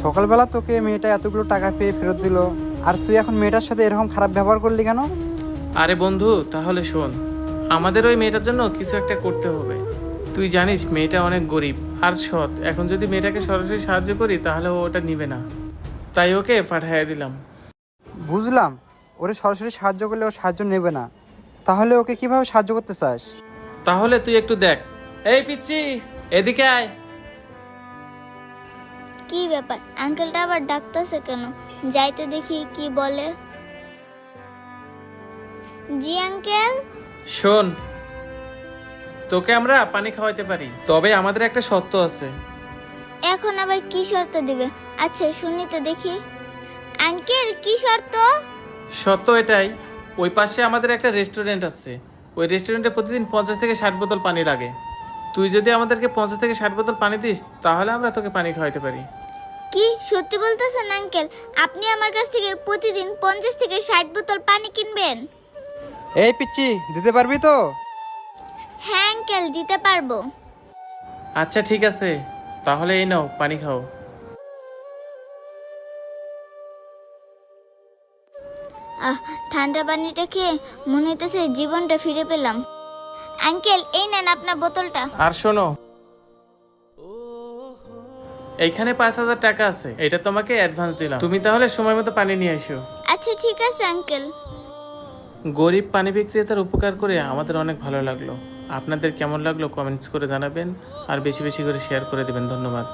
সকালবেলা তোকে মেয়েটা এতগুলো টাকা পেয়ে ফেরত দিল, আর তুই এখন মেয়েটার সাথে এরকম খারাপ ব্যবহার করলি কেন? আরে বন্ধু, তাহলে শোন, আমাদের ওই মেয়েটার জন্য কিছু একটা করতে হবে। তুই জানিস মেয়েটা অনেক গরিব আর সৎ। এখন যদি মেয়েটাকে সরাসরি সাহায্য করি তাহলে ও ওটা নিবে না, তাই ওকে পাঠাইয়া দিলাম। বুঝলাম, ওরে সরাসরি সাহায্য করলে ও সাহায্য নেবে না, তাহলে ওকে কিভাবে সাহায্য করতে চাস? তাহলে তুই একটু দেখ। এই পিচ্চি, এদিকে আয়। কি ব্যাপার, আঙ্কেলটা আবার ডাকতেছে কেন? যাইতে দেখি কি বলে। জি আঙ্কেল। শোন, তোকে আমরা পানি খাওয়াইতে পারি, তবে আমাদের একটা শর্ত আছে। এখন আবার কি শর্ত দিবে? আচ্ছা শুনি তো দেখি। আঙ্কেল কি শর্ত? শর্ত এটাই, ওই পাশে আমাদের একটা রেস্টুরেন্ট আছে। ওই রেস্টুরেন্টে প্রতিদিন 50 থেকে 60 বোতল পানি লাগে। তুই যদি আমাদেরকে 50 থেকে 60 বোতল পানি দিস তাহলে আমরা তোকে পানি খাওয়াইতে পারি। কি সত্যি বলতেছেন আঙ্কেল? আপনি আমার কাছ থেকে প্রতিদিন 50 থেকে 60 বোতল পানি কিনবেন? এই পিচ্চি, দিতে পারবি তো? হ্যাঁ আঙ্কেল, দিতে পারবো। আচ্ছা ঠিক আছে, তাহলে এই নাও পানি খাও। ঠান্ডা পানিটা খেয়ে মনে হইতেছে জীবনটা ফিরে পেলাম। আঙ্কেল এই নেন আপনার বোতলটা। আর শোনো, এইখানে 5,000 টাকা আছে, এটা তোমাকে অ্যাডভান্স দিলাম। তুমি তাহলে সময় মতো পানি নিয়ে এসো। আচ্ছা ঠিক আছে আঙ্কেল। গরিব পানি বিক্রেতার উপকার করে আমাদের অনেক ভালো লাগলো। আপনাদের কেমন লাগলো কমেন্টস করে জানাবেন, আর বেশি বেশি করে শেয়ার করে দেবেন। ধন্যবাদ।